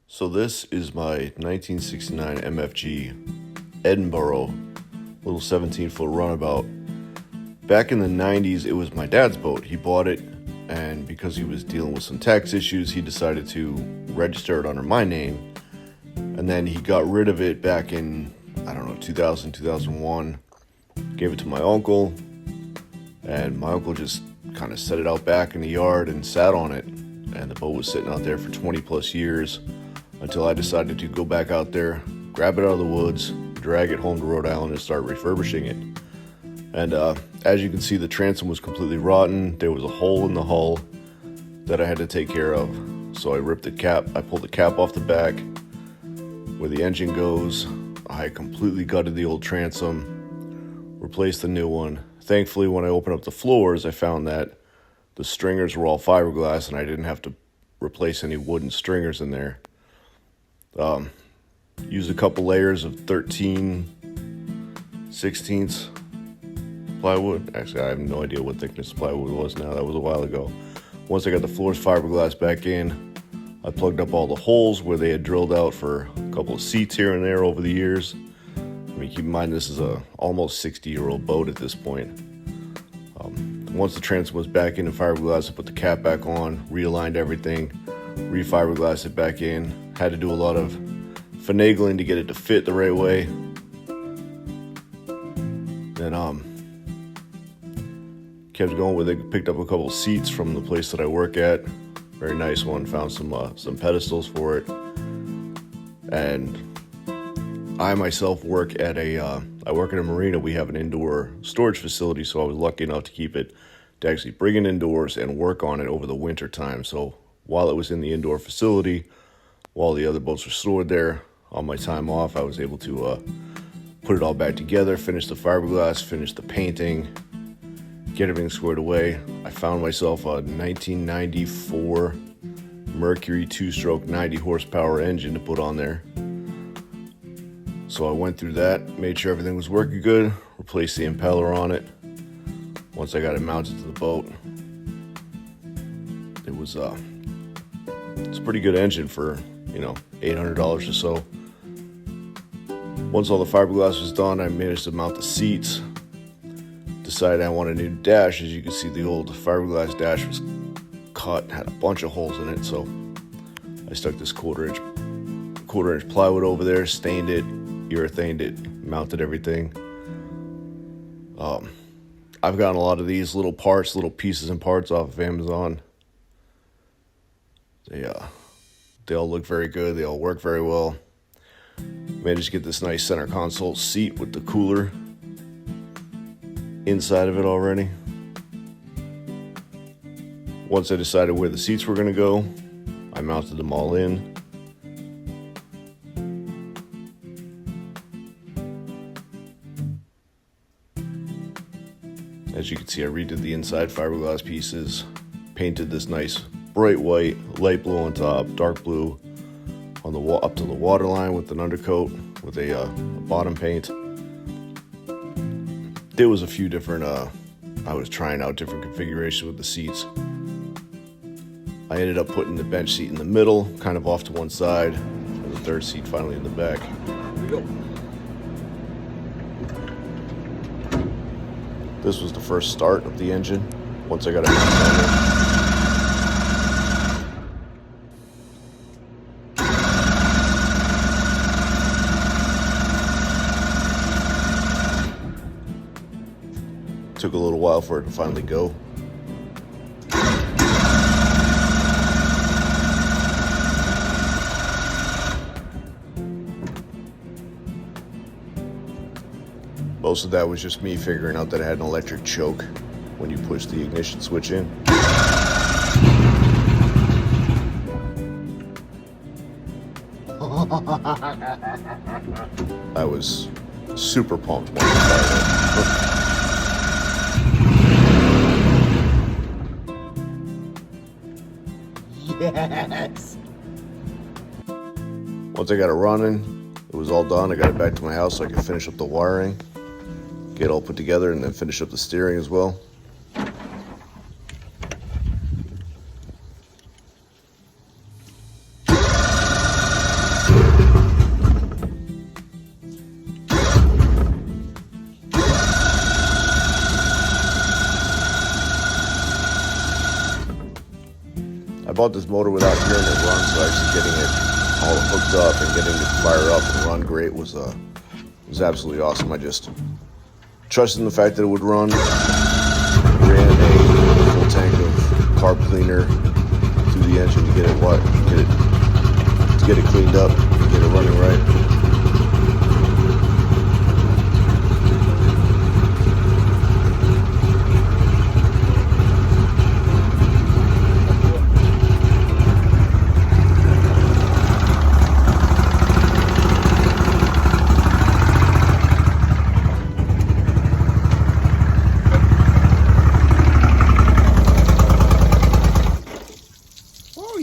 So this is my 1969 MFG Edinboro, little 17-foot runabout. Back in the 90s, it was my dad's boat. He bought it, and because he was dealing with some tax issues, he decided to register it under my name. And then he got rid of it back in, 2000, 2001. Gave it to my uncle, and my uncle just kind of set it out back in the yard and sat on it. And the boat was sitting out there for 20 plus years until I decided to go back out there, grab it out of the woods, drag it home to Rhode Island and start refurbishing it. And as you can see, the transom was completely rotten. There was a hole in the hull that I had to take care of. So I ripped the cap, I pulled the cap off the back where the engine goes. I completely gutted the old transom, replaced the new one. Thankfully, when I opened up the floors, I found that the stringers were all fiberglass and I didn't have to replace any wooden stringers in there. Used a couple layers of 13/16 plywood. Actually, I have no idea what thickness plywood was now. That was a while ago. Once I got the floors fiberglass back in, I plugged up all the holes where they had drilled out for a couple of seats here and there over the years. I mean, keep in mind this is a almost 60-year-old boat at this point. Once the transom was back in the fiberglass, I put the cap back on, realigned everything, re-fiberglassed it back in. Had to do a lot of finagling to get it to fit the right way. Then kept going with it. Picked up a couple seats from the place that I work at. Very nice one. Found some pedestals for it. And I myself work at I work in a marina. We have an indoor storage facility, so I was lucky enough to actually bring it indoors and work on it over the winter time. So while it was in the indoor facility, while the other boats were stored there, on my time off, I was able to put it all back together, finish the fiberglass, finish the painting, get everything squared away. I found myself a 1994 Mercury 2-stroke 90 horsepower engine to put on there. So I went through that, made sure everything was working good, replaced the impeller on it. Once I got it mounted to the boat, it's a pretty good engine for, $800 or so. Once all the fiberglass was done, I managed to mount the seats. Decided I wanted a new dash. As you can see, the old fiberglass dash was cut, had a bunch of holes in it, so I stuck this quarter inch plywood over there, stained it, urethaned it, mounted everything. I've gotten a lot of these little pieces and parts off of Amazon. They all look very good. They all work very well. Managed to get this nice center console seat with the cooler inside of it already. Once I decided where the seats were going to go, I mounted them all in. As you can see, I redid the inside fiberglass pieces, painted this nice bright white, light blue on top, dark blue on the up to the waterline with an undercoat with a bottom paint. There was a few different, I was trying out different configurations with the seats. I ended up putting the bench seat in the middle, kind of off to one side, and the third seat finally in the back. Here we go. This was the first start of the engine. Once I got it mounted. Took a little while for it to finally go. Most of that was just me figuring out that I had an electric choke when you push the ignition switch in. I was super pumped when I started. Yes! Once I got it running, it was all done. I got it back to my house so I could finish up the wiring, get it all put together, and then finish up the steering as well. bought this motor without hearing it run, so actually getting it all hooked up and getting it to fire up and run great was absolutely awesome. I just trusted in the fact that it would run. Ran a full tank of carb cleaner through the engine to get it cleaned up, get it running right.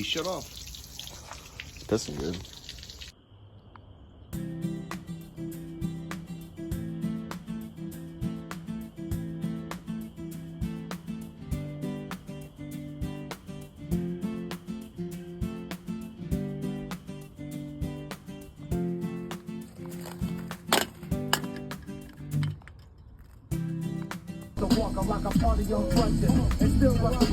Shut off. That's good. Walk like a party on crutches and still rough to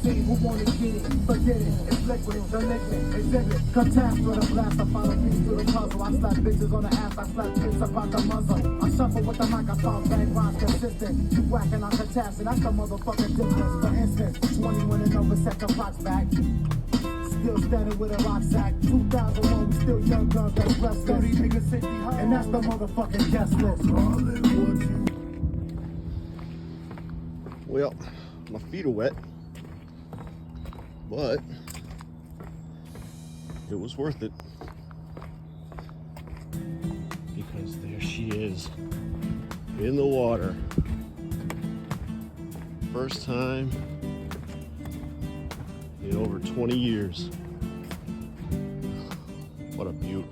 see who wanna get it, forget it, it's liquid, the liquid, exhibit, contest with a blast, I follow piece to the puzzle, I slap bitches on the ass, I slap chicks about the muzzle, I shuffle with the mic, I sound bang rhymes consistent, you whacking on contestant, that's the motherfucking difference, for instance, 21 and over, set the clocks back, still standing with a rock sack, 2001, we still young guns, that's restless, 30 niggas 60 high, and that's the motherfucking guest list. Well, my feet are wet, but it was worth it because there she is in the water. First time in over 20 years. What a beaut.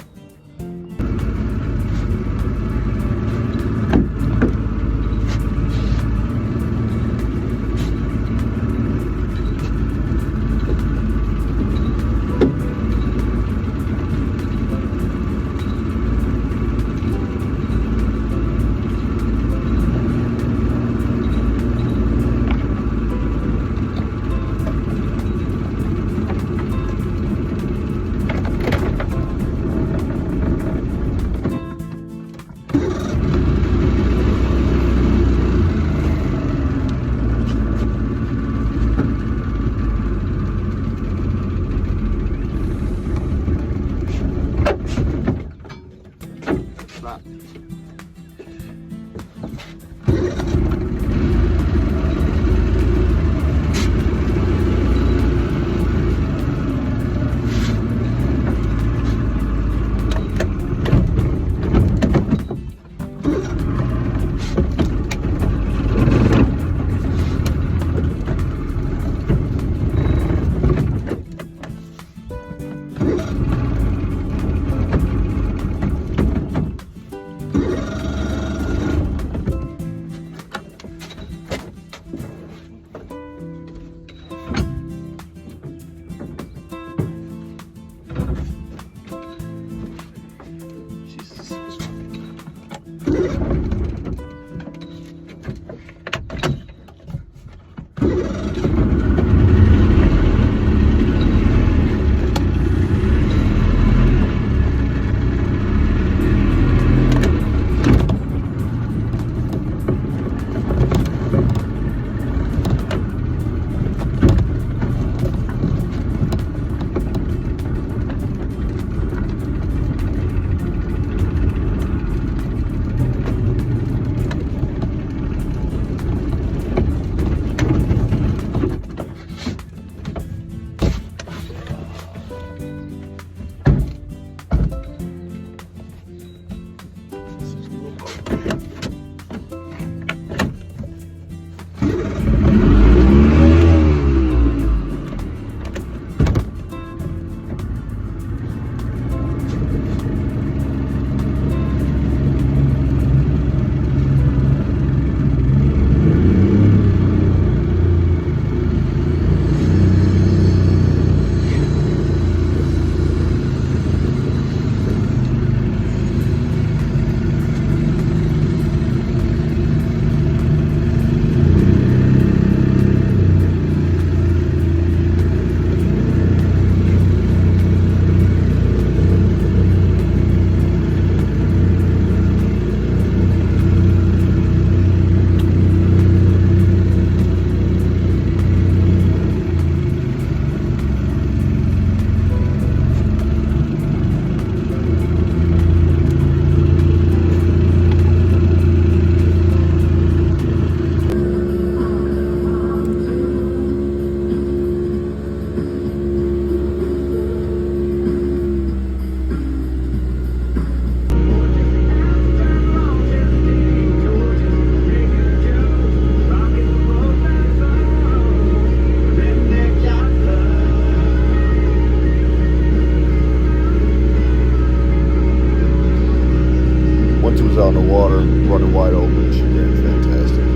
out and wide open. She ran fantastic.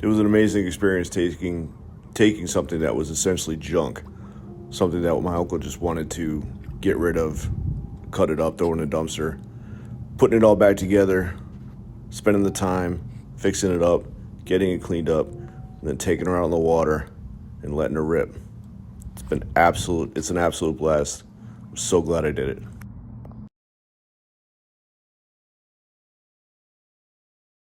It was an amazing experience taking something that was essentially junk, something that my uncle just wanted to get rid of, cut it up, throw it in a dumpster, putting it all back together, spending the time, fixing it up, getting it cleaned up, and then taking her out on the water and letting her rip. It's an absolute blast. I'm so glad I did it.